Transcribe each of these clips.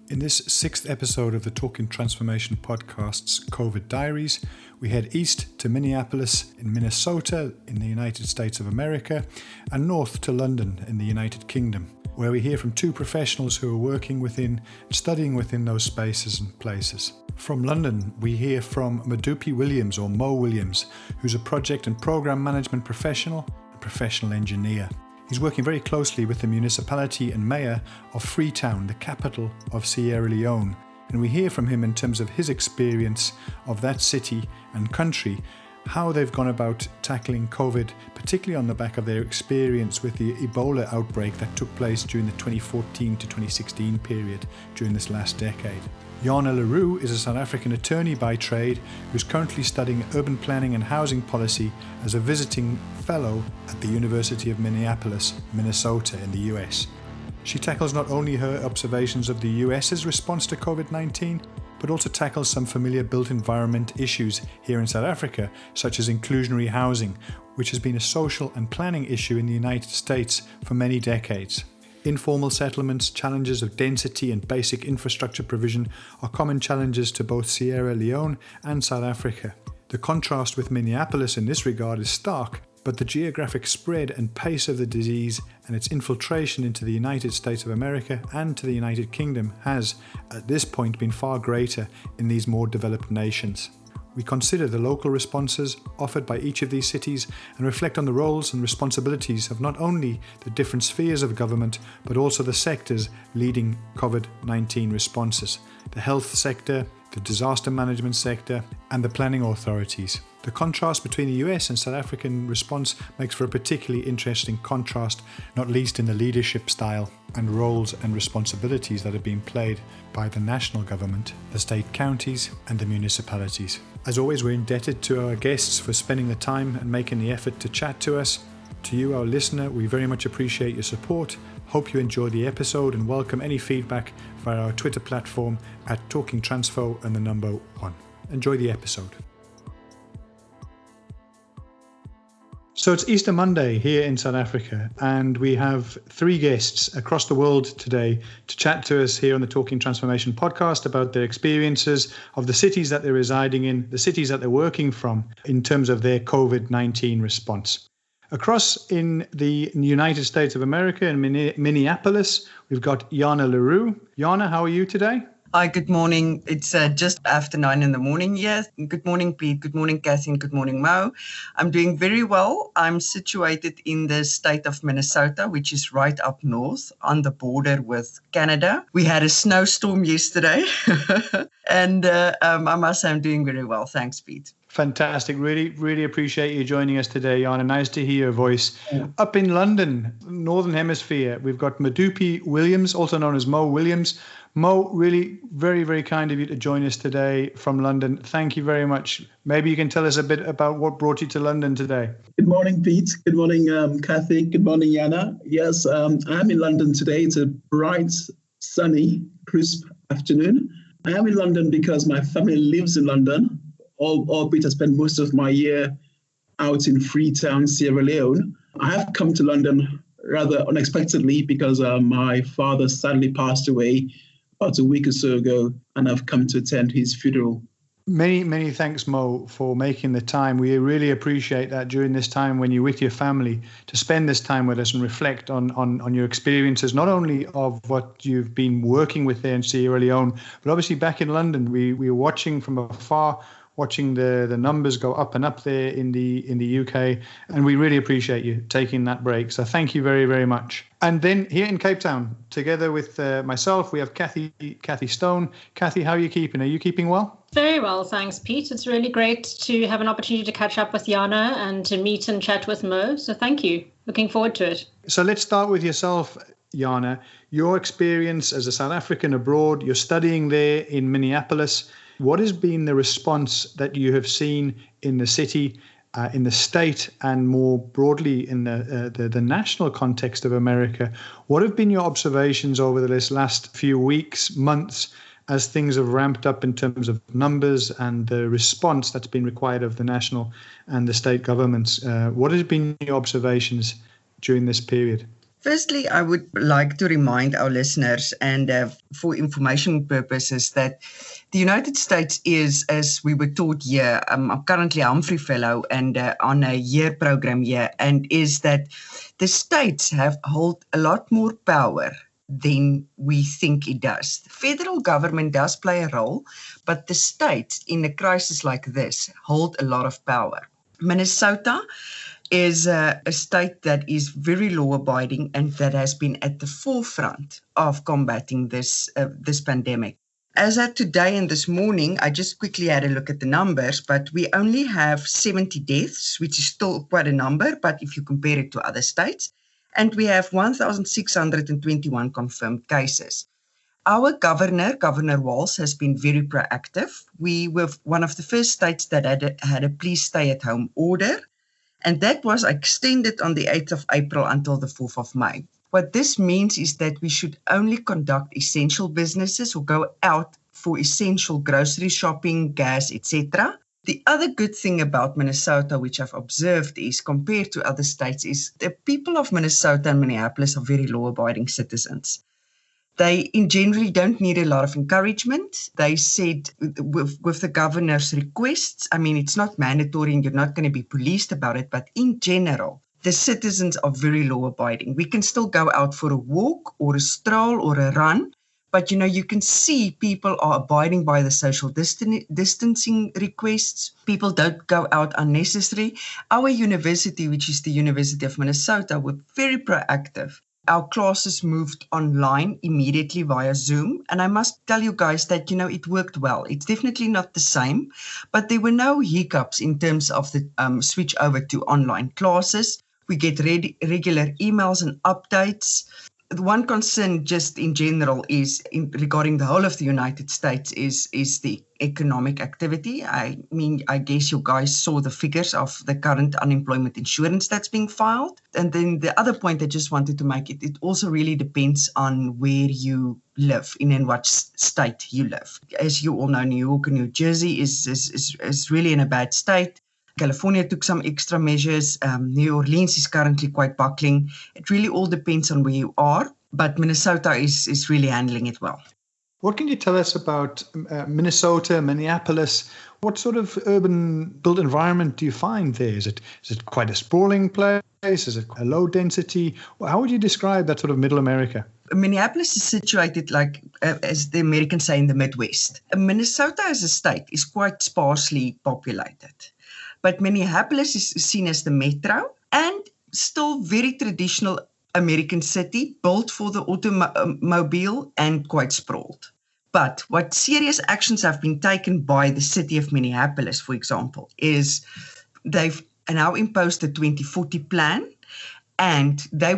In this sixth episode of the Talking Transformation podcast's COVID Diaries, we head east to Minneapolis in Minnesota in the United States of America and north to London in the United Kingdom, where we hear from two professionals who are working within, studying within those spaces and places. From London, we hear from Modupe Williams, or Mo Williams, who's a project and program management professional and professional engineer. He's working very closely with the municipality and mayor of Freetown, the capital of Sierra Leone. And we hear from him in terms of his experience of that city and country, how they've gone about tackling COVID, particularly on the back of their experience with the Ebola outbreak that took place during the 2014 to 2016 period during this last decade. Jana le Roux is a South African attorney by trade who's currently studying urban planning and housing policy as a visiting fellow at the University of Minneapolis, Minnesota in the US. She tackles not only her observations of the US's response to COVID-19, but also tackles some familiar built environment issues here in South Africa, such as inclusionary housing, which has been a social and planning issue in the United States for many decades. Informal settlements, challenges of density and basic infrastructure provision are common challenges to both Sierra Leone and South Africa. The contrast with Minneapolis in this regard is stark, but the geographic spread and pace of the disease and its infiltration into the United States of America and to the United Kingdom has, at this point, been far greater in these more developed nations. We consider the local responses offered by each of these cities and reflect on the roles and responsibilities of not only the different spheres of government, but also the sectors leading COVID-19 responses: the health sector, the disaster management sector, and the planning authorities. The contrast between the US and South African response makes for a particularly interesting contrast, not least in the leadership style and roles and responsibilities that are being played by the national government, the state counties, and the municipalities. As always, we're indebted to our guests for spending the time and making the effort to chat to us. To you, our listener, we very much appreciate your support. Hope you enjoy the episode and welcome any feedback via our Twitter platform at TalkingTransfo and the number 1. Enjoy the episode. So it's Easter Monday here in South Africa, and we have three guests across the world today to chat to us here on the Talking Transformation podcast about their experiences of the cities that they're residing in, the cities that they're working from in terms of their COVID-19 response. Across in the United States of America, in Minneapolis, we've got Jana le Roux. Jana, how are you today? Hi, good morning. It's just after 9 in the morning here. Good morning, Pete. Good morning, Kathy. And good morning, Mo. I'm doing very well. I'm situated in the state of Minnesota, which is right up north on the border with Canada. We had a snowstorm yesterday, and I must say I'm doing very well. Thanks, Pete. Fantastic. Really appreciate you joining us today, Jana. Nice to hear your voice. Yeah. Up in London, Northern Hemisphere, we've got Modupe Williams, also known as Mo Williams. Mo, really very, very kind of you to join us today from London. Thank you very much. Maybe you can tell us a bit about what brought you to London today. Good morning, Pete. Good morning, Kathy. Good morning, Jana. Yes, I'm in London today. It's a bright, sunny, crisp afternoon. I am in London because my family lives in London, albeit I spent most of my year out in Freetown, Sierra Leone. I have come to London rather unexpectedly because my father sadly passed away about a week or so ago, and I've come to attend his funeral. Many thanks, Mo, for making the time. We really appreciate that during this time when you're with your family, to spend this time with us and reflect on your experiences, not only of what you've been working with there in Sierra Leone, but obviously back in London. We were watching from afar, watching the numbers go up and up there in the UK, and we really appreciate you taking that break. So thank you very, very much. And then here in Cape Town, together with myself, we have Kathy Stone. Kathy, how are you keeping? Are you keeping well? Very well, thanks, Pete. It's really great to have an opportunity to catch up with Jana and to meet and chat with Mo. So thank you. Looking forward to it. So let's start with yourself, Jana. Your experience as a South African abroad, you're studying there in Minneapolis. What has been the response that you have seen in the city, in the state, and more broadly in the national context of America? What have been your observations over this last few weeks, months, as things have ramped up in terms of numbers and the response that's been required of the national and the state governments? What has been your observations during this period? Firstly, I would like to remind our listeners and for information purposes that the United States is, as we were taught here, I'm currently a Humphrey Fellow and on a year program here, and is that the states hold a lot more power than we think it does. The federal government does play a role, but the states in a crisis like this hold a lot of power. Minnesota is a state that is very law-abiding and that has been at the forefront of combating this pandemic. As at today and this morning, I just quickly had a look at the numbers, but we only have 70 deaths, which is still quite a number, but if you compare it to other states, and we have 1,621 confirmed cases. Our Governor Walz, has been very proactive. We were one of the first states that had a please stay at home order, and that was extended on the 8th of April until the 4th of May. What this means is that we should only conduct essential businesses or go out for essential grocery shopping, gas, etc. The other good thing about Minnesota, which I've observed is, compared to other states, is the people of Minnesota and Minneapolis are very law-abiding citizens. They, in generally, don't need a lot of encouragement. They said with the governor's requests, I mean, it's not mandatory and you're not going to be policed about it, but in general, the citizens are very law-abiding. We can still go out for a walk or a stroll or a run, but, you can see people are abiding by the social distancing requests. People don't go out unnecessarily. Our university, which is the University of Minnesota, were very proactive. Our classes moved online immediately via Zoom. And I must tell you guys that, it worked well. It's definitely not the same, but there were no hiccups in terms of the switch over to online classes. We get regular emails and updates. The one concern just in general is regarding the whole of the United States is the economic activity. I mean, I guess you guys saw the figures of the current unemployment insurance that's being filed. And then the other point I just wanted to make, it also really depends on where you live, in what state you live. As you all know, New York and New Jersey is really in a bad state. California took some extra measures. New Orleans is currently quite buckling. It really all depends on where you are, but Minnesota is really handling it well. What can you tell us about Minnesota, Minneapolis? What sort of urban built environment do you find there? Is it quite a sprawling place? Is it a low density? How would you describe that sort of middle America? Minneapolis is situated, like as the Americans say, in the Midwest. Minnesota as a state is quite sparsely populated. But Minneapolis is seen as the metro and still very traditional American city, built for the automobile and quite sprawled. But what serious actions have been taken by the city of Minneapolis, for example, is they've now imposed the 2040 plan, and they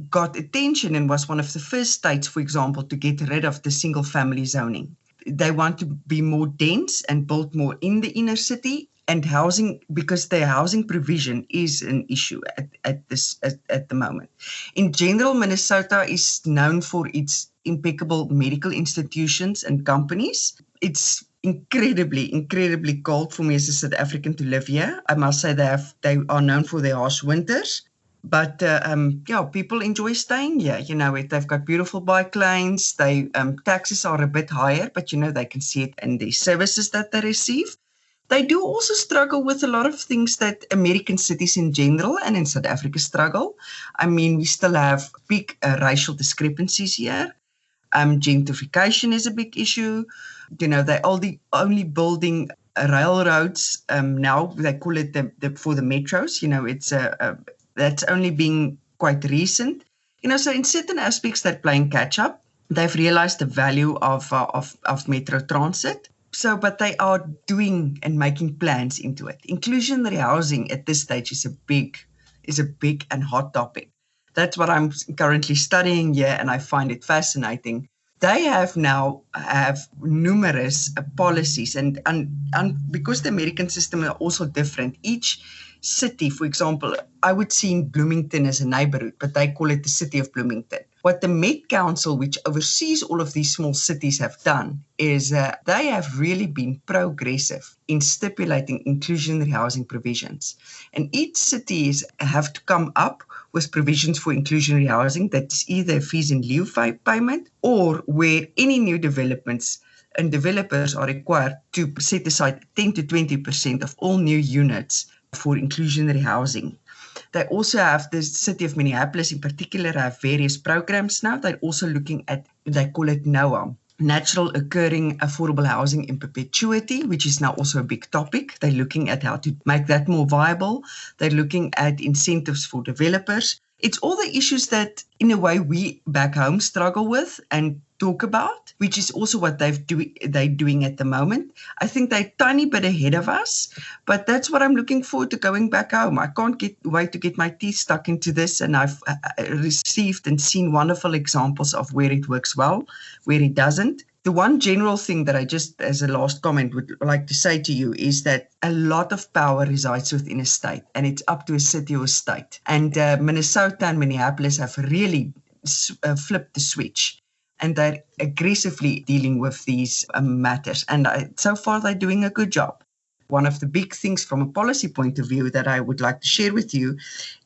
got attention and was one of the first states, for example, to get rid of the single family zoning. They want to be more dense and build more in the inner city. And housing, because their housing provision is an issue at the moment. In general, Minnesota is known for its impeccable medical institutions and companies. It's incredibly cold for me as a South African to live here. I must say they are known for their harsh winters. But people enjoy staying here. They've got beautiful bike lanes. Taxes are a bit higher, but they can see it in the services that they receive. They do also struggle with a lot of things that American cities in general and in South Africa struggle. I mean, we still have big racial discrepancies here. Gentrification is a big issue. They're only building railroads now. They call it for the metros. That's only being quite recent. So in certain aspects they're playing catch up. They've realized the value of metro transit. But they are doing and making plans into it. Inclusionary housing at this stage is a big and hot topic. That's what I'm currently studying here, and I find it fascinating. They have numerous policies, and because the American system are also different, each city, for example, I would see in Bloomington as a neighborhood, but they call it the city of Bloomington. What the Met Council, which oversees all of these small cities, have done is they have really been progressive in stipulating inclusionary housing provisions. And each city have to come up with provisions for inclusionary housing that is either fees in lieu payment or where any new developments and developers are required to set aside 10 to 20% of all new units for inclusionary housing. They also have, the city of Minneapolis in particular, have various programs now. They're also looking at, they call it NOAH, Natural Occurring Affordable Housing in Perpetuity, which is now also a big topic. They're looking at how to make that more viable. They're looking at incentives for developers. It's all the issues that, in a way, we back home struggle with and talk about, which is also what they're doing at the moment. I think they're a tiny bit ahead of us, but that's what I'm looking forward to going back home. I can't wait to get my teeth stuck into this, and I've received and seen wonderful examples of where it works well, where it doesn't. The one general thing that I just, as a last comment, would like to say to you is that a lot of power resides within a state, and it's up to a city or a state. And Minnesota and Minneapolis have really flipped the switch, and they're aggressively dealing with these matters. And so far, they're doing a good job. One of the big things from a policy point of view that I would like to share with you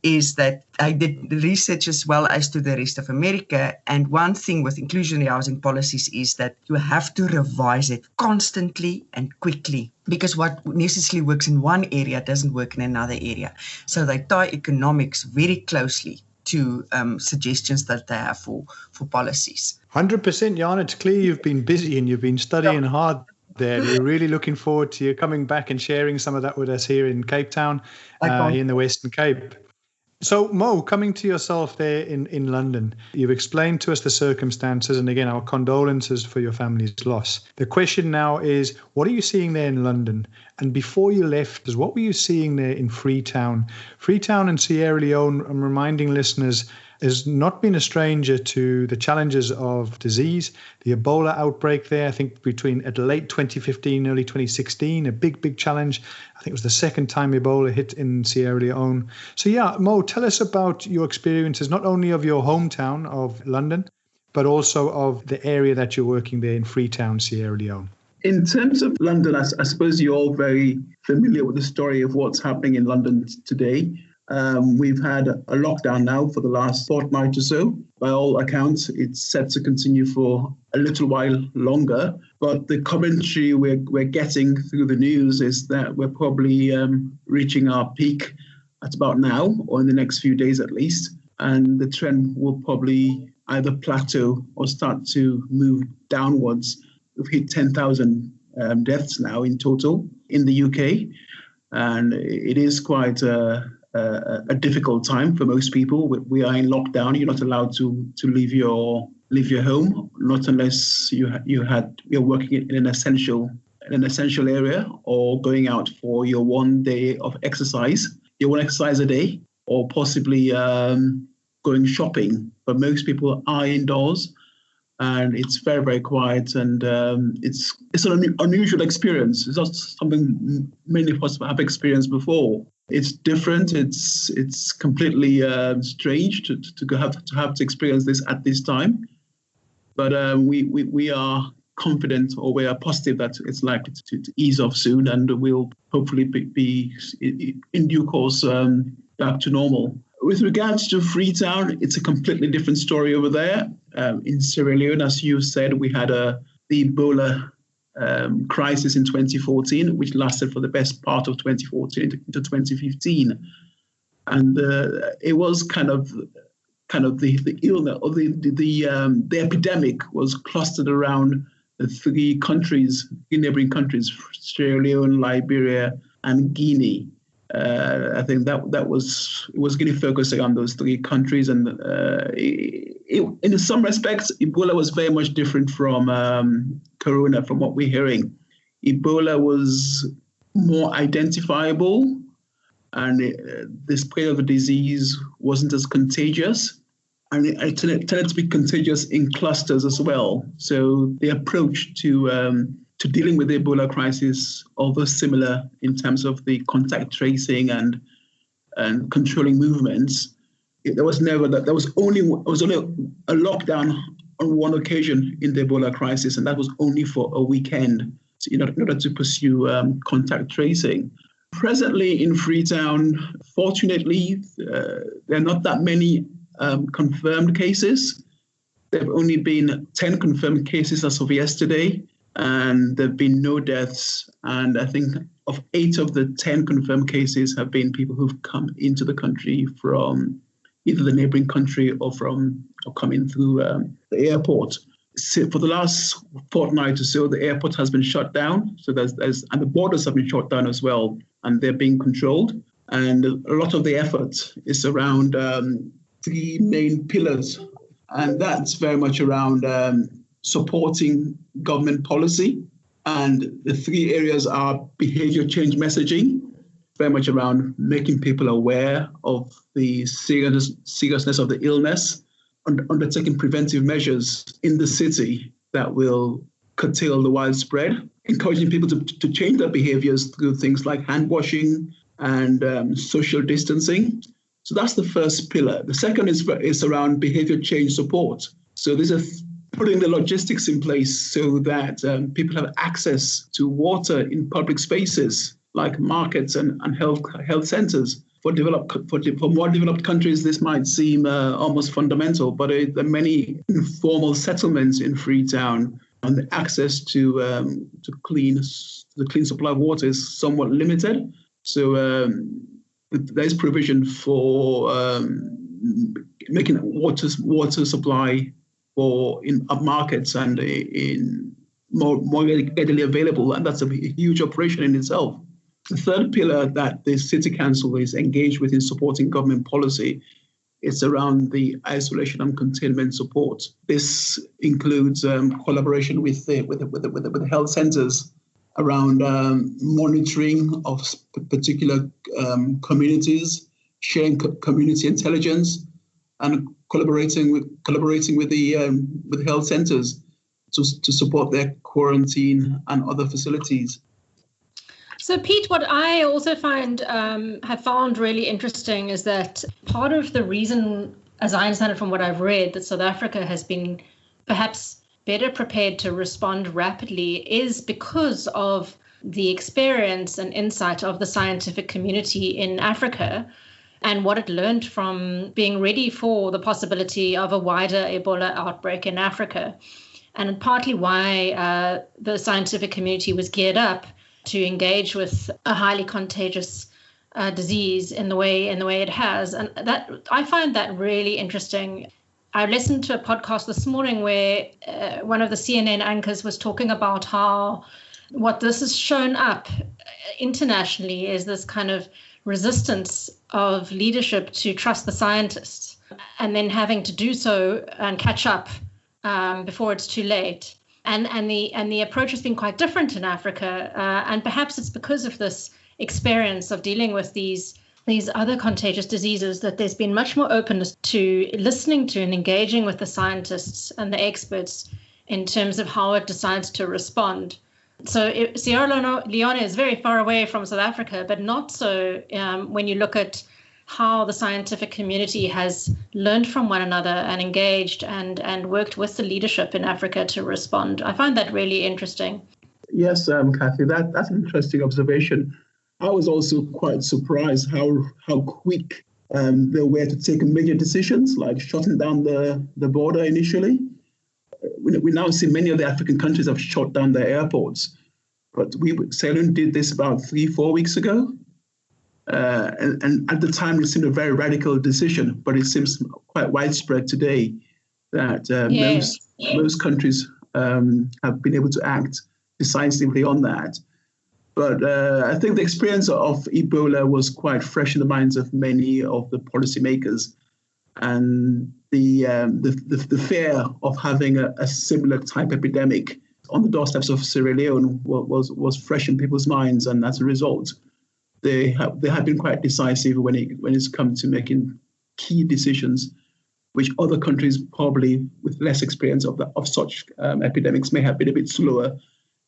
is that I did research as well as to the rest of America. And one thing with inclusionary housing policies is that you have to revise it constantly and quickly, because what necessarily works in one area doesn't work in another area. So they tie economics very closely to suggestions that they have for policies. 100%, Jana. It's clear you've been busy and you've been studying hard there. We're really looking forward to you coming back and sharing some of that with us here in Cape Town, in the Western Cape. So, Mo, coming to yourself there in London, you've explained to us the circumstances, and again, our condolences for your family's loss. The question now is, what are you seeing there in London? And before you left, what were you seeing there in Freetown? Freetown and Sierra Leone, I'm reminding listeners, has not been a stranger to the challenges of disease. The Ebola outbreak there, I think between at late 2015, early 2016, a big challenge. I think it was the second time Ebola hit in Sierra Leone. So yeah, Mo, tell us about your experiences, not only of your hometown of London, but also of the area that you're working there in Freetown, Sierra Leone. In terms of London, I suppose you're all very familiar with the story of what's happening in London today. We've had a lockdown now for the last fortnight or so. By all accounts, it's set to continue for a little while longer. But the commentary we're getting through the news is that we're probably reaching our peak at about now, or in the next few days at least. And the trend will probably either plateau or start to move downwards. We've hit 10,000 deaths now in total in the UK. And it is quite a difficult time for most people. We are in lockdown. You're not allowed to leave your home, not unless you're working in an essential area or going out for your 1 day of exercise, your one exercise a day, or possibly going shopping. But most people are indoors, and it's very, very quiet, and it's an unusual experience. It's not something many of us have experienced before. It's different. It's completely strange to have to experience this at this time. But we are confident, or we are positive that it's likely to ease off soon, and we'll hopefully be in due course back to normal. With regards to Freetown, it's a completely different story over there. In Sierra Leone, as you said, we had the Ebola crisis in 2014, which lasted for the best part of 2014 into 2015, and it was kind of the illness or the epidemic was clustered around the three neighboring countries, Sierra Leone, Liberia, and Guinea. I think it was getting focusing on those three countries, and in some respects, Ebola was very much different from Corona, from what we're hearing. Ebola was more identifiable, and the spread of the disease wasn't as contagious, and it tended to be contagious in clusters as well. So the approach to dealing with the Ebola crisis, although similar in terms of the contact tracing and controlling movements, there was only a lockdown on one occasion in the Ebola crisis, and that was only for a weekend in order to pursue contact tracing. Presently in Freetown, fortunately, there are not that many confirmed cases. There have only been 10 confirmed cases as of yesterday, and there have been no deaths. And I think of 8 of the 10 confirmed cases have been people who've come into the country from either the neighboring country or coming through the airport. So for the last fortnight or so, the airport has been shut down. So and the borders have been shut down as well, and they're being controlled. And a lot of the effort is around 3 main pillars. And that's very much around supporting government policy. And the 3 areas are behavior change messaging, very much around making people aware of the seriousness of the illness, undertaking preventive measures in the city that will curtail the widespread, encouraging people to change their behaviors through things like hand washing and social distancing. So that's the first pillar. The second is around behavior change support. So these are putting the logistics in place so that people have access to water in public spaces like markets and health centers. For more developed countries, this might seem almost fundamental, but there are many informal settlements in Freetown, and the access to clean supply of water is somewhat limited. So there is provision for making water supply in markets and in more readily available, and that's a huge operation in itself. The third pillar that the City Council is engaged with in supporting government policy is around the isolation and containment support. This includes collaboration with the health centres around monitoring of particular communities, sharing community intelligence, and collaborating with the health centres to support their quarantine and other facilities. So, Pete, what I also have found really interesting is that part of the reason, as I understand it from what I've read, that South Africa has been perhaps better prepared to respond rapidly is because of the experience and insight of the scientific community in Africa and what it learned from being ready for the possibility of a wider Ebola outbreak in Africa. And partly why the scientific community was geared up to engage with a highly contagious disease in the way it has. And that I find that really interesting. I listened to a podcast this morning where one of the CNN anchors was talking about how what this has shown up internationally is this kind of resistance of leadership to trust the scientists and then having to do so and catch up before it's too late. And the approach has been quite different in Africa, and perhaps it's because of this experience of dealing with these other contagious diseases that there's been much more openness to listening to and engaging with the scientists and the experts in terms of how it decides to respond. So Sierra Leone is very far away from South Africa, but not so when you look at how the scientific community has learned from one another and engaged and worked with the leadership in Africa to respond. I find that really interesting. Yes, Kathy, that's an interesting observation. I was also quite surprised how quick they were to take major decisions, like shutting down the border initially. We now see many of the African countries have shut down their airports, but Sierra Leone did this about 3-4 weeks ago. And at the time, it seemed a very radical decision, but it seems quite widespread today that most countries have been able to act decisively on that. But I think the experience of Ebola was quite fresh in the minds of many of the policymakers, and the fear of having a similar type epidemic on the doorsteps of Sierra Leone was fresh in people's minds, and as a result, they have been quite decisive when it's come to making key decisions, which other countries probably with less experience of such epidemics may have been a bit slower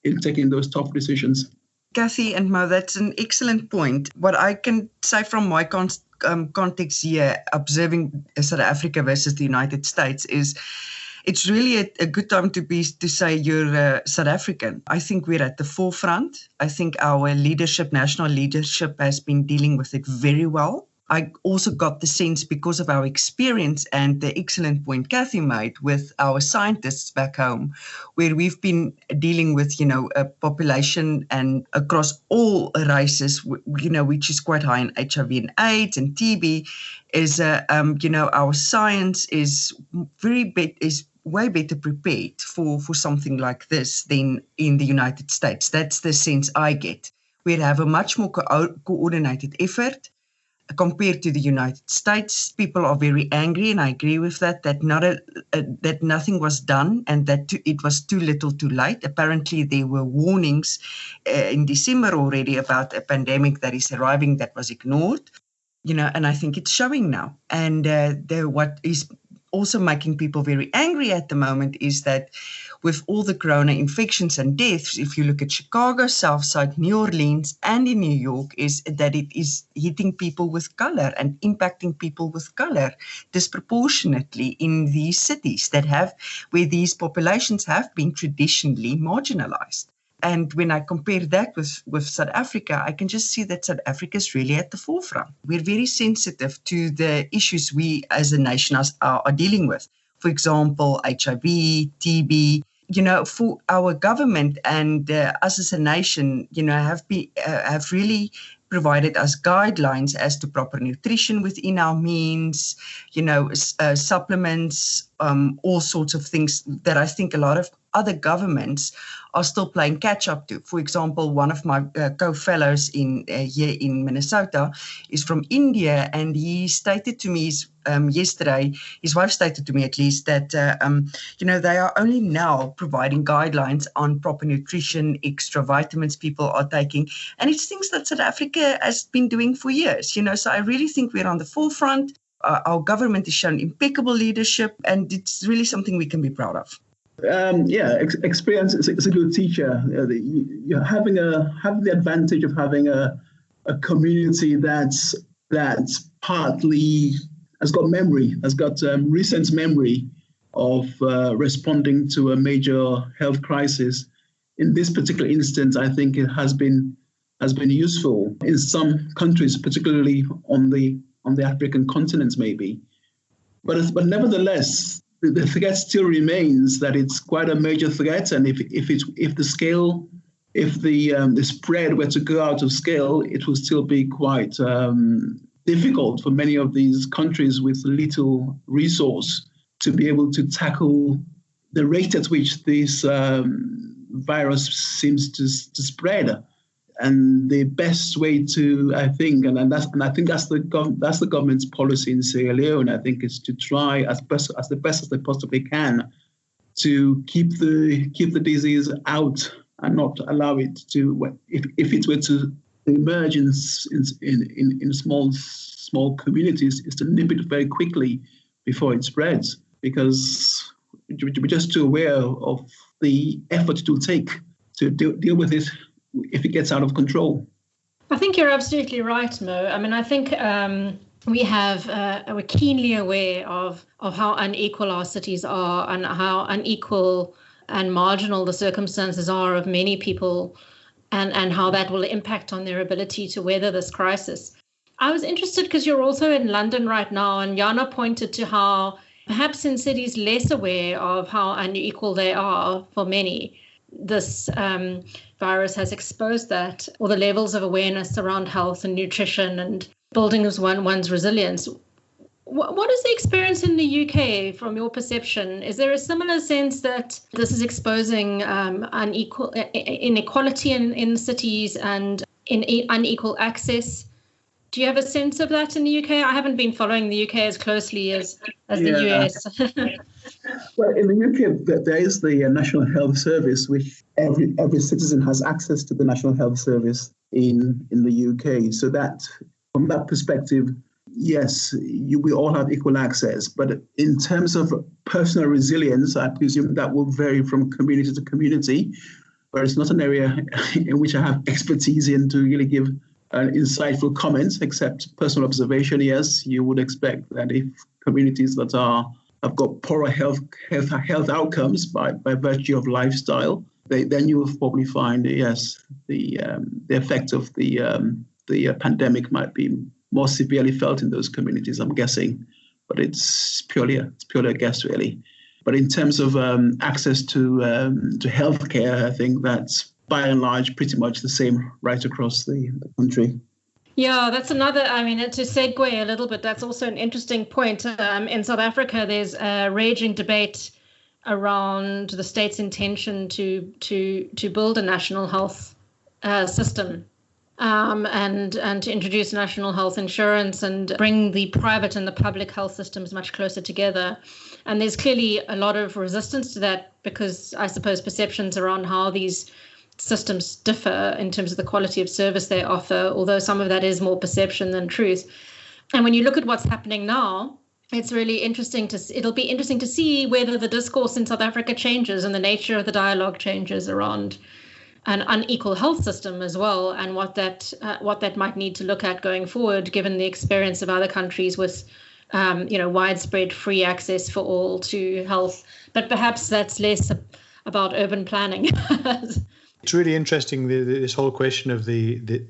in taking those tough decisions. Kathy and Mo, that's an excellent point. What I can say from my context here, observing South Africa versus the United States, is It's really a good time to say you're South African. I think we're at the forefront. I think our national leadership has been dealing with it very well. I also got the sense, because of our experience and the excellent point Kathy made with our scientists back home, where we've been dealing with, a population and across all races, which is quite high in HIV and AIDS and TB, is, our science is way better prepared for something like this than in the United States. That's the sense I get. We have a much more coordinated effort. Compared to the United States, people are very angry, and I agree with that nothing was done and that it was too little too late. Apparently, there were warnings in December already about a pandemic that is arriving that was ignored, and I think it's showing now. And what is also making people very angry at the moment is that with all the corona infections and deaths, if you look at Chicago, Southside, New Orleans, and in New York, is that it is hitting people with color and impacting people with color disproportionately in these cities where these populations have been traditionally marginalized. And when I compare that with South Africa, I can just see that South Africa is really at the forefront. We're very sensitive to the issues we as a nation are dealing with. For example, HIV, TB. For our government and us as a nation, have really provided us guidelines as to proper nutrition within our means, supplements, all sorts of things that I think a lot of other governments are still playing catch up to. For example, one of my co-fellows here in Minnesota is from India, and he stated to me yesterday, his wife stated to me at least, that they are only now providing guidelines on proper nutrition, extra vitamins people are taking, and it's things that South Africa has been doing for years. So I really think we're on the forefront. Our government has shown impeccable leadership, and it's really something we can be proud of. Experience is a good teacher. You're having the advantage of having a community that's partly has got recent memory of responding to a major health crisis. In this particular instance, I think it has been useful in some countries, particularly on the African continent, maybe. But nevertheless, the threat still remains that it's quite a major threat, and if the spread were to go out of scale, it will still be quite difficult for many of these countries with little resource to be able to tackle the rate at which this virus seems to spread. And the best way to, I think, and I think that's the government's policy in Sierra Leone, I think, is to try as best as they possibly can to keep the disease out and not allow it to, if it were to emerge in small communities, is to nip it very quickly before it spreads, because we're just too aware of the effort it will take to deal with it if it gets out of control. I think you're absolutely right, Mo. I mean, I think we're keenly aware of how unequal our cities are and how unequal and marginal the circumstances are of many people, and how that will impact on their ability to weather this crisis. I was interested because you're also in London right now, and Jana pointed to how perhaps in cities less aware of how unequal they are for many, this virus has exposed that, or the levels of awareness around health and nutrition and building one's resilience. What is the experience in the UK from your perception? Is there a similar sense that this is exposing inequality in cities and unequal access? Do you have a sense of that in the UK? I haven't been following the UK as closely as the US. Well, in the UK, there is the National Health Service, which every citizen has access to the National Health Service in the UK. So that, from that perspective, yes, we all have equal access. But in terms of personal resilience, I presume that will vary from community to community, where it's not an area in which I have expertise in to really give insightful comments, except personal observation. Yes, you would expect that if communities that are have got poorer health outcomes by virtue of lifestyle, then you will probably find, yes, the effect of the pandemic might be more severely felt in those communities, I'm guessing. But it's purely a guess, really. But in terms of access to healthcare, I think that's by and large pretty much the same right across the country. Yeah, that's another, to segue a little bit, that's also an interesting point. In South Africa, there's a raging debate around the state's intention to build a national health system and to introduce national health insurance and bring the private and the public health systems much closer together. And there's clearly a lot of resistance to that because I suppose perceptions around how these systems differ in terms of the quality of service they offer, although some of that is more perception than truth. And when you look at what's happening now, it's really interesting it'll be interesting to see whether the discourse in South Africa changes and the nature of the dialogue changes around an unequal health system as well, and what that might need to look at going forward, given the experience of other countries with widespread free access for all to health. But perhaps that's less about urban planning. It's really interesting, this whole question of the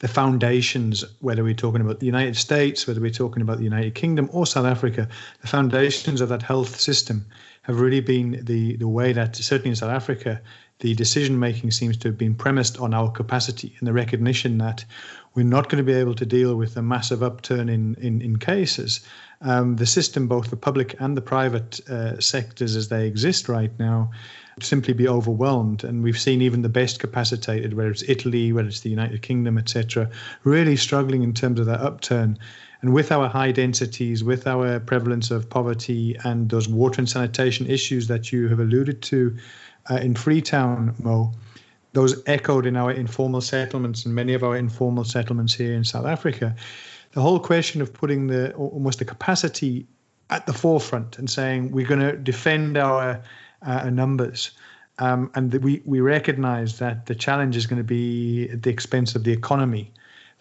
foundations, whether we're talking about the United States, whether we're talking about the United Kingdom or South Africa, the foundations of that health system have really been the way that, certainly in South Africa, the decision-making seems to have been premised on our capacity and the recognition that we're not going to be able to deal with a massive upturn in cases. The system, both the public and the private sectors as they exist right now, simply be overwhelmed. And we've seen even the best capacitated, whether it's Italy, whether it's the United Kingdom, etc., really struggling in terms of that upturn. And with our high densities, with our prevalence of poverty and those water and sanitation issues that you have alluded to in Freetown, Mo, those echoed in our informal settlements and many of our informal settlements here in South Africa. The whole question of putting almost the capacity at the forefront and saying we're going to defend our numbers. And we recognize that the challenge is going to be at the expense of the economy.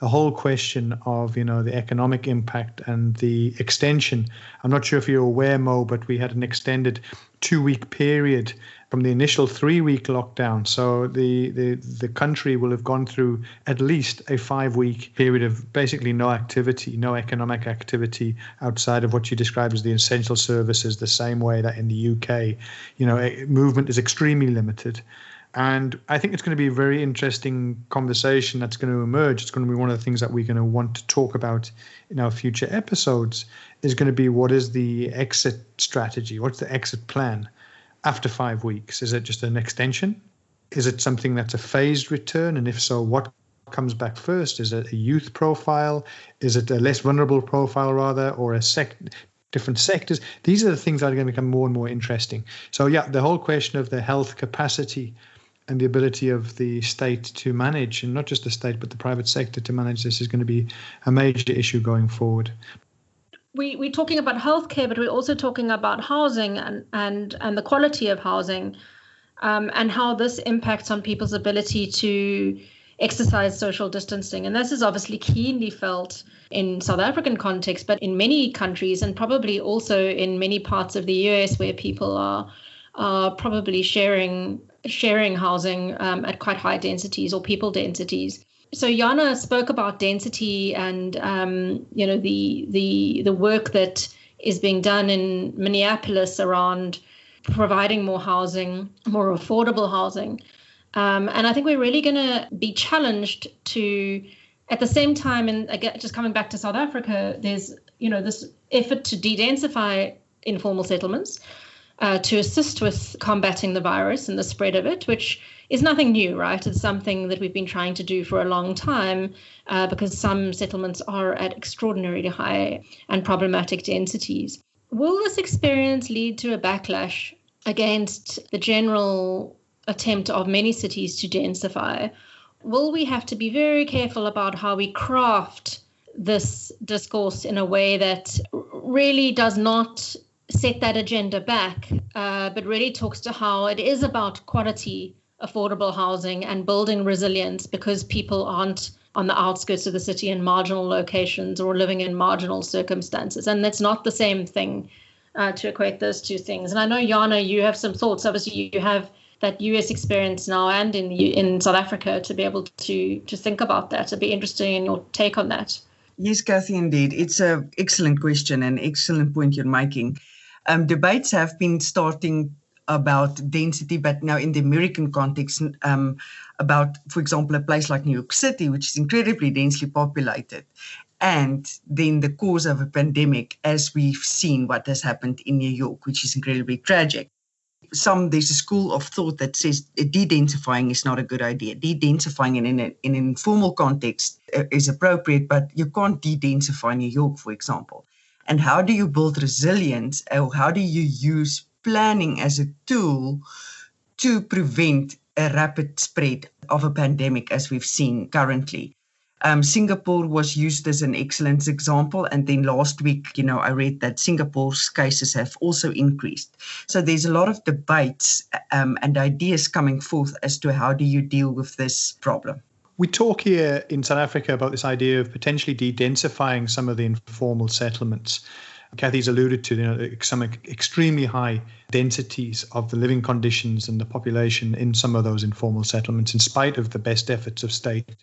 The whole question of, the economic impact and the extension. I'm not sure if you're aware, Mo, but we had an extended 2-week period from the initial 3-week lockdown. So the country will have gone through at least a 5-week period of basically no activity, no economic activity outside of what you describe as the essential services, the same way that in the UK, movement is extremely limited. And I think it's going to be a very interesting conversation that's going to emerge. It's going to be one of the things that we're going to want to talk about in our future episodes, is going to be what is the exit strategy? What's the exit plan after 5 weeks? Is it just an extension? Is it something that's a phased return? And if so, what comes back first? Is it a youth profile? Is it a less vulnerable profile rather, or different sectors? These are the things that are going to become more and more interesting. So yeah, the whole question of the health capacity and the ability of the state to manage, and not just the state, but the private sector to manage this, is going to be a major issue going forward. We're talking about healthcare, but we're also talking about housing and the quality of housing, and how this impacts on people's ability to exercise social distancing. And this is obviously keenly felt in South African context, but in many countries, and probably also in many parts of the US, where people are probably sharing housing at quite high densities or people densities. So Jana spoke about density and the work that is being done in Minneapolis around providing more housing, more affordable housing. And I think we're really going to be challenged to, at the same time, and again, just coming back to South Africa, there's this effort to de-densify informal settlements, to assist with combating the virus and the spread of it, which is nothing new, right? It's something that we've been trying to do for a long time, because some settlements are at extraordinarily high and problematic densities. Will this experience lead to a backlash against the general attempt of many cities to densify? Will we have to be very careful about how we craft this discourse in a way that really does not set that agenda back, but really talks to how it is about quality, affordable housing and building resilience, because people aren't on the outskirts of the city in marginal locations or living in marginal circumstances. And that's not the same thing to equate those two things. And I know, Jana, you have some thoughts. Obviously, you have that US experience now and in South Africa to be able to think about that. It'd be interesting in your take on that. Yes, Kathy, indeed. It's an excellent question and excellent point you're making. Debates have been starting about density, but now in the American context, about, for example, a place like New York City, which is incredibly densely populated, and then the cause of a pandemic, as we've seen what has happened in New York, which is incredibly tragic. There's a school of thought that says de-densifying is not a good idea. De-densifying in an informal context is appropriate, but you can't de-densify New York, for example. And how do you build resilience, or how do you use planning as a tool to prevent a rapid spread of a pandemic as we've seen currently? Singapore was used as an excellent example. And then last week, I read that Singapore's cases have also increased. So there's a lot of debates and ideas coming forth as to how do you deal with this problem. We talk here in South Africa about this idea of potentially de-densifying some of the informal settlements. Kathy's alluded to some extremely high densities of the living conditions and the population in some of those informal settlements, in spite of the best efforts of state.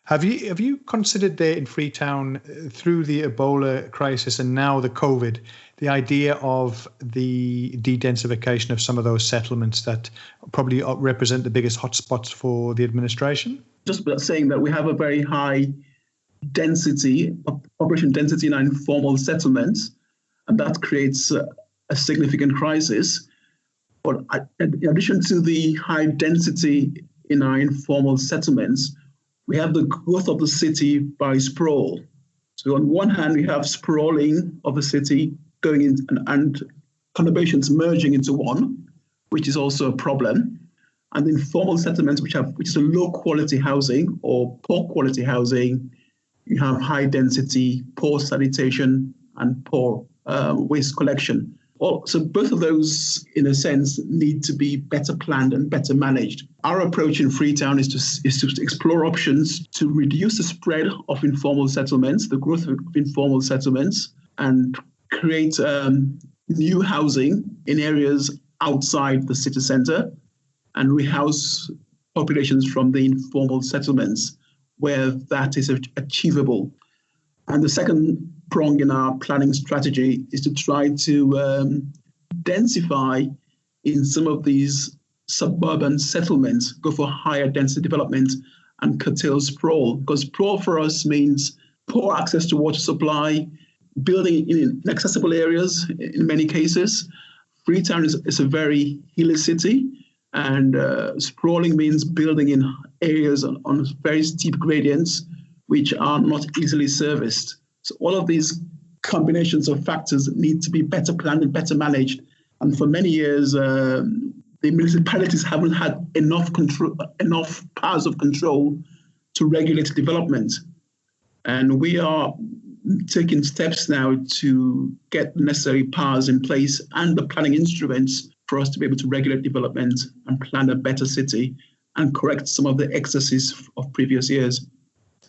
Have you considered there in Freetown, through the Ebola crisis and now the COVID, the idea of the de-densification of some of those settlements that probably represent the biggest hotspots for the administration? Just saying that we have a very high density, population density in our informal settlements, and that creates a significant crisis. But in addition to the high density in our informal settlements, we have the growth of the city by sprawl. So on one hand, we have sprawling of the city going in and conurbations merging into one, which is also a problem. And informal settlements, which is a low quality housing or poor quality housing, you have high density, poor sanitation, and poor waste collection. So both of those, in a sense, need to be better planned and better managed. Our approach in Freetown is to explore options to reduce the spread of informal settlements, the growth of informal settlements, and create new housing in areas outside the city centre and rehouse populations from the informal settlements where that is achievable. And the second prong in our planning strategy is to try to densify in some of these suburban settlements, go for higher density development and curtail sprawl. Because sprawl for us means poor access to water supply, building in inaccessible areas in many cases. Freetown is a very hilly city, and sprawling means building in areas on very steep gradients which are not easily serviced. So all of these combinations of factors need to be better planned and better managed. And for many years, the municipalities haven't had enough powers of control to regulate development. And we are taking steps now to get necessary powers in place and the planning instruments for us to be able to regulate development and plan a better city and correct some of the excesses of previous years.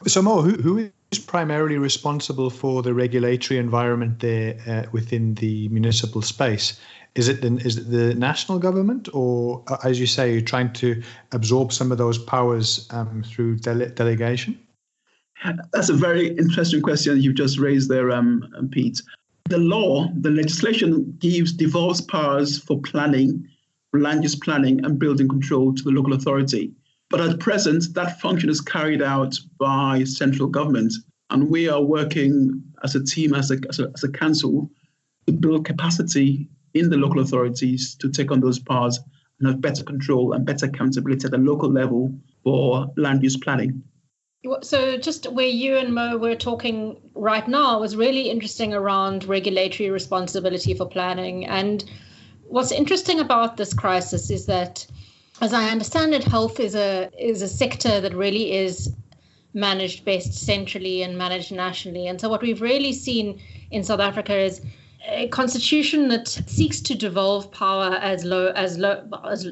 So Mo, who is primarily responsible for the regulatory environment there within the municipal space? Is it the national government, or, as you say, you're trying to absorb some of those powers through delegation? That's a very interesting question you've just raised there, Pete. The legislation devolves powers for planning, land use planning and building control to the local authority. But at present, that function is carried out by central government. And we are working as a team, as a council, to build capacity in the local authorities to take on those powers and have better control and better accountability at the local level for land use planning. So just where you and Mo were talking right now was really interesting around regulatory responsibility for planning. And what's interesting about this crisis is that, as I understand it, health is a sector that really is managed best centrally and managed nationally. And so what we've really seen in South Africa is a constitution that seeks to devolve power as close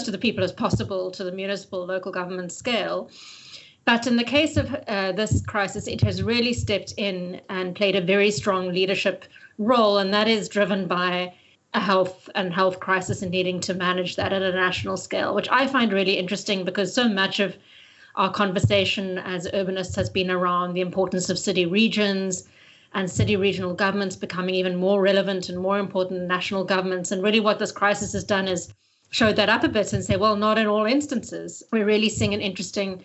to the people as possible, to the municipal, local government scale. But in the case of this crisis, it has really stepped in and played a very strong leadership role, and that is driven by a health crisis and needing to manage that at a national scale, which I find really interesting because so much of our conversation as urbanists has been around the importance of city regions and city regional governments becoming even more relevant and more important than national governments. And really what this crisis has done is showed that up a bit and say, well, not in all instances. We're really seeing an interesting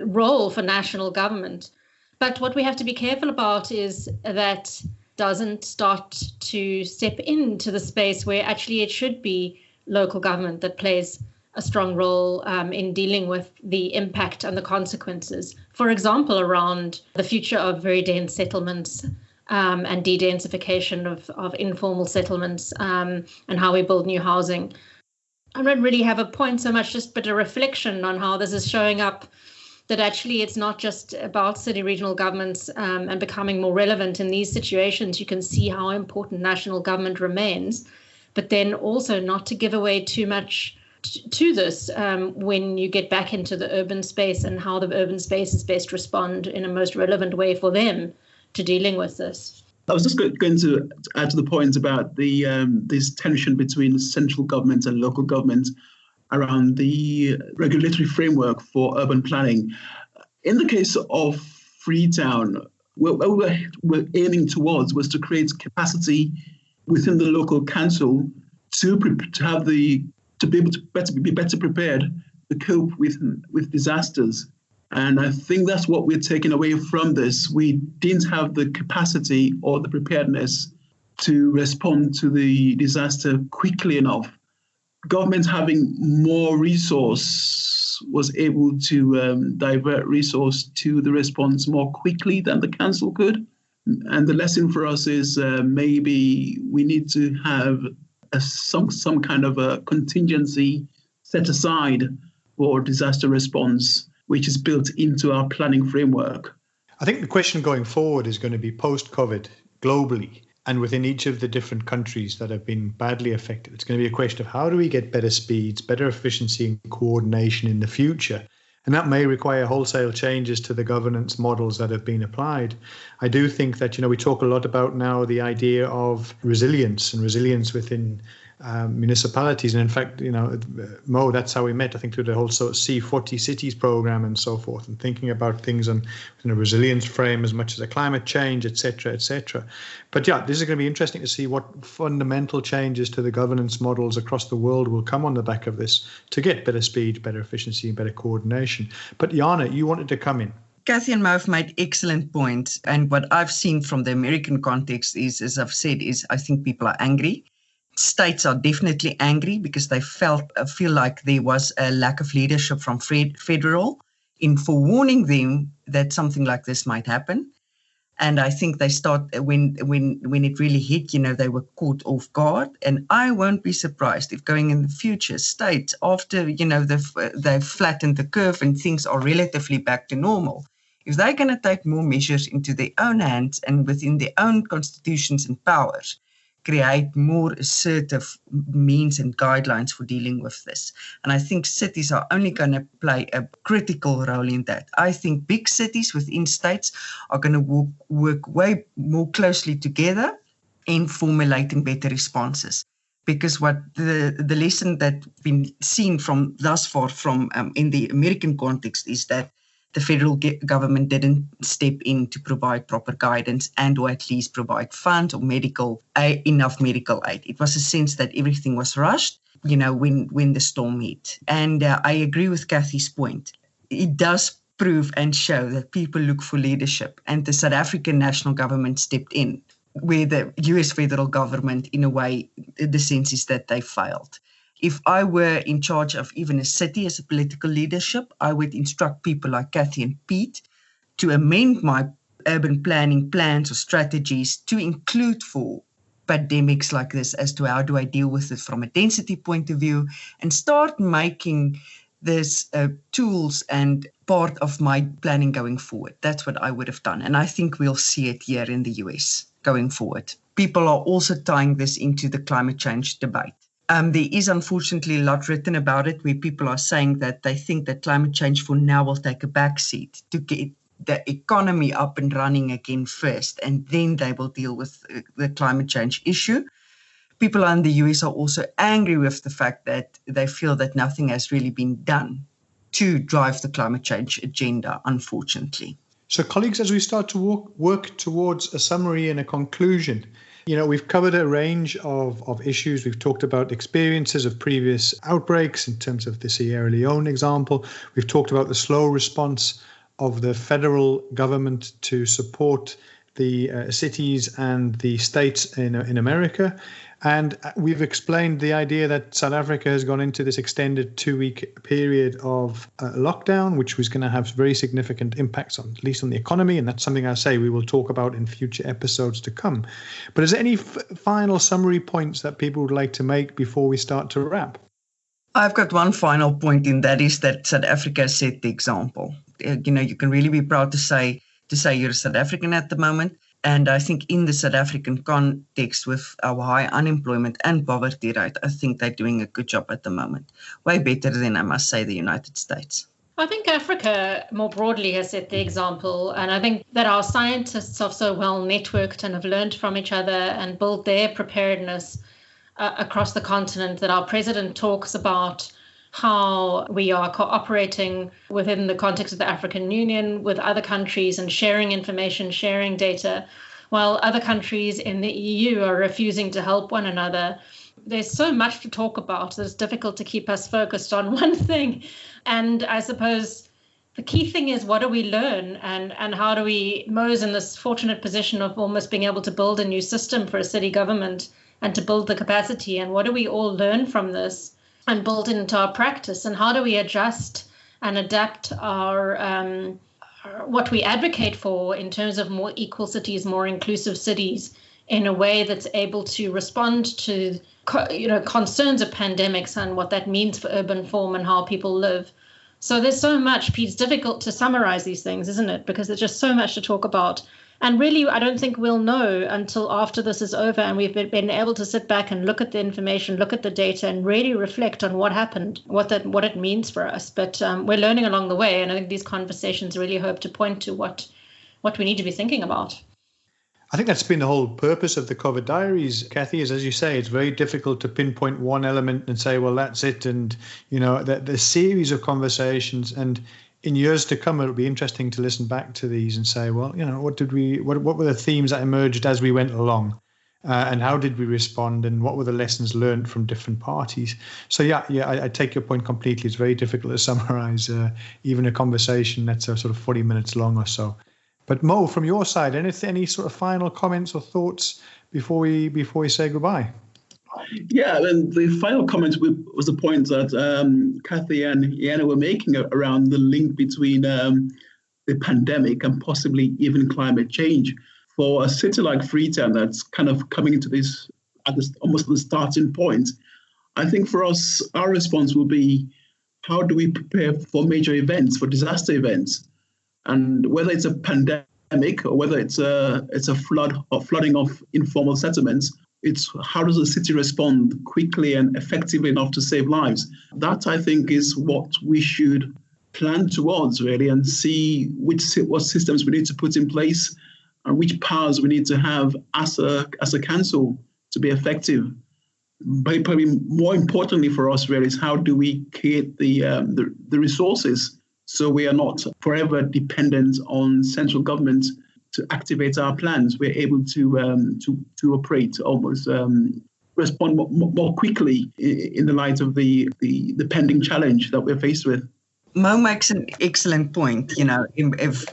role for national government. But what we have to be careful about is that doesn't start to step into the space where actually it should be local government that plays a strong role in dealing with the impact and the consequences. For example, around the future of very dense settlements and de-densification of informal settlements and how we build new housing. I don't really have a point so much, but a reflection on how this is showing up, that actually it's not just about city regional governments and becoming more relevant in these situations. You can see how important national government remains, but then also not to give away too much to this when you get back into the urban space and how the urban spaces best respond in a most relevant way for them to dealing with this. I was just going to add to the point about the this tension between central government and local government around the regulatory framework for urban planning. In the case of Freetown, what we were aiming towards was to create capacity within the local council to be able to be better prepared to cope with disasters. And I think that's what we're taking away from this. We didn't have the capacity or the preparedness to respond to the disaster quickly enough. Government having more resource was able to divert resource to the response more quickly than the council could. And the lesson for us is maybe we need to have some kind of a contingency set aside for disaster response, which is built into our planning framework. I think the question going forward is going to be post-COVID globally and within each of the different countries that have been badly affected. It's going to be a question of how do we get better speeds, better efficiency and coordination in the future. And that may require wholesale changes to the governance models that have been applied. I do think that, we talk a lot about now the idea of resilience and resilience within municipalities. And in fact, Mo, that's how we met, I think, through the whole sort of C40 cities program and so forth, and thinking about things on a resilience frame as much as a climate change, et cetera, et cetera. But yeah, this is going to be interesting to see what fundamental changes to the governance models across the world will come on the back of this to get better speed, better efficiency, and better coordination. But Jana, you wanted to come in. Kathy and Mo have made excellent points. And what I've seen from the American context is, as I've said, I think people are angry. States are definitely angry because they feel like there was a lack of leadership from federal in forewarning them that something like this might happen. And I think they start when it really hit, they were caught off guard. And I won't be surprised if going in the future, states, after, they've flattened the curve and things are relatively back to normal, if they're going to take more measures into their own hands and within their own constitutions and powers, create more assertive means and guidelines for dealing with this. And I think cities are only going to play a critical role in that. I think big cities within states are going to work way more closely together in formulating better responses. Because what the lesson that's been seen from thus far from in the American context is that the federal government didn't step in to provide proper guidance and or at least provide funds or enough medical aid. It was a sense that everything was rushed, when the storm hit. And I agree with Kathy's point. It does prove and show that people look for leadership, and the South African national government stepped in, where the US federal government, in a way, the sense is that they failed. If I were in charge of even a city as a political leadership, I would instruct people like Kathy and Pete to amend my urban planning plans or strategies to include for pandemics like this as to how do I deal with it from a density point of view, and start making this tools and part of my planning going forward. That's what I would have done. And I think we'll see it here in the US going forward. People are also tying this into the climate change debate. There is unfortunately a lot written about it where people are saying that they think that climate change for now will take a backseat to the economy up and running again first, and then they will deal with the climate change issue. People in the US are also angry with the fact that they feel that nothing has really been done to drive the climate change agenda, unfortunately. So, colleagues, as we start to work towards a summary and a conclusion, we've covered a range of issues. We've talked about experiences of previous outbreaks in terms of the Sierra Leone example. We've talked about the slow response of the federal government to support the cities and the states in America. And we've explained the idea that South Africa has gone into this extended 2-week period of lockdown, which was going to have very significant impacts at least on the economy. And that's something I say we will talk about in future episodes to come. But is there any final summary points that people would like to make before we start to wrap? I've got one final point, and that is that South Africa has set the example. You can really be proud to say you're a South African at the moment. And I think in the South African context, with our high unemployment and poverty rate, I think they're doing a good job at the moment. Way better than, I must say, the United States. I think Africa more broadly has set the example. And I think that our scientists are so well networked and have learned from each other and built their preparedness across the continent, that our president talks about how we are cooperating within the context of the African Union with other countries and sharing information, sharing data, while other countries in the EU are refusing to help one another. There's so much to talk about that it's difficult to keep us focused on one thing. And I suppose the key thing is, what do we learn, and how do we, Mo's in this fortunate position of almost being able to build a new system for a city government and to build the capacity, and what do we all learn from this and build it into our practice, and how do we adjust and adapt our what we advocate for in terms of more equal cities, more inclusive cities, in a way that's able to respond to concerns of pandemics and what that means for urban form and how people live. So there's so much, Pete. It's difficult to summarize these things, isn't it? Because there's just so much to talk about. And really, I don't think we'll know until after this is over and we've been able to sit back and look at the information, look at the data, and really reflect on what happened, what it means for us. But we're learning along the way, and I think these conversations really hope to point to what we need to be thinking about. I think that's been the whole purpose of the COVID Diaries, Kathy, is, as you say, it's very difficult to pinpoint one element and say, well, that's it. And, the series of conversations, and in years to come, it'll be interesting to listen back to these and say, well, what were the themes that emerged as we went along, and how did we respond, and what were the lessons learned from different parties? So, I take your point completely. It's very difficult to summarize even a conversation that's sort of 40 minutes long or so. But Mo, from your side, any sort of final comments or thoughts before we say goodbye? Yeah, and the final comment was the point that Kathy and Jana were making around the link between the pandemic and possibly even climate change. For a city like Freetown that's kind of coming into this almost the starting point, I think for us, our response will be, how do we prepare for major events, for disaster events? And whether it's a pandemic or whether it's a flood or flooding of informal settlements, it's how does the city respond quickly and effectively enough to save lives? That, I think, is what we should plan towards, really, and see what systems we need to put in place and which powers we need to have as a council to be effective. But probably more importantly for us, really, is how do we create the resources so we are not forever dependent on central government to activate our plans. We're able to operate, almost respond more quickly in the light of the pending challenge that we're faced with. Mo makes an excellent point. If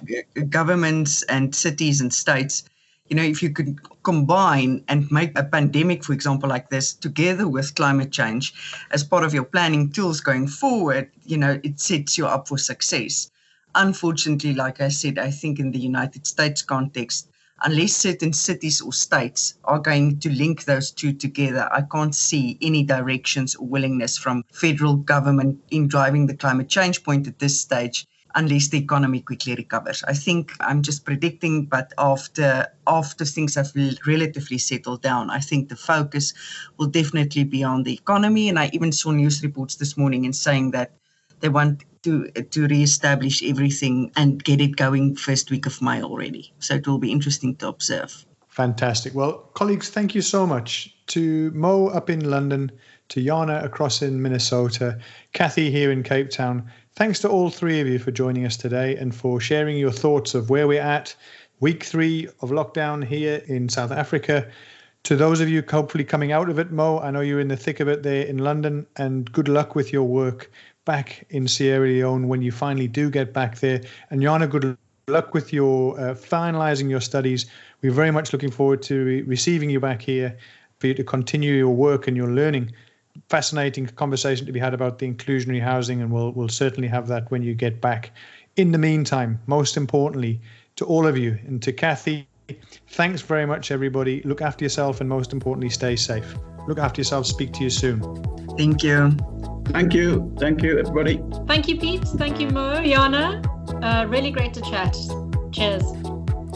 governments and cities and states, if you could combine and make a pandemic, for example, like this, together with climate change as part of your planning tools going forward, it sets you up for success. Unfortunately, like I said, I think in the United States context, unless certain cities or states are going to link those two together, I can't see any directions or willingness from federal government in driving the climate change point at this stage, unless the economy quickly recovers. I think I'm just predicting, but after things have relatively settled down, I think the focus will definitely be on the economy. And I even saw news reports this morning in saying that they want to reestablish everything and get it going first week of May already. So it will be interesting to observe. Fantastic. Well, colleagues, thank you so much to Mo up in London, to Jana across in Minnesota, Kathy here in Cape Town. Thanks to all three of you for joining us today and for sharing your thoughts of where we're at, week 3 of lockdown here in South Africa. To those of you hopefully coming out of it, Mo, I know you're in the thick of it there in London, and good luck with your work back in Sierra Leone when you finally do get back there. And Jana, good luck with your finalising your studies. We're very much looking forward to receiving you back here for you to continue your work and your learning. Fascinating conversation to be had about the inclusionary housing, and we'll certainly have that when you get back. In the meantime, most importantly, to all of you and to Kathy, thanks very much, everybody. Look after yourself and most importantly, stay safe. Look after yourself. Speak to you soon. Thank you. Thank you. Thank you, everybody. Thank you, Pete. Thank you, Mo. Jana, really great to chat. Cheers.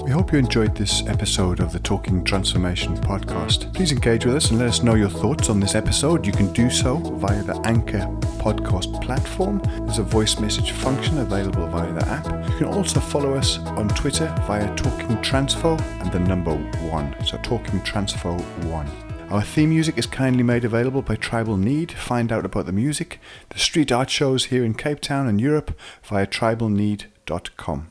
We hope you enjoyed this episode of the Talking Transformation podcast. Please engage with us and let us know your thoughts on this episode. You can do so via the Anchor podcast platform. There's a voice message function available via the app. You can also follow us on Twitter via Talking Transfo and the number 1. So Talking Transfo 1. Our theme music is kindly made available by Tribal Need. Find out about the music, the street art shows here in Cape Town and Europe via tribalneed.com.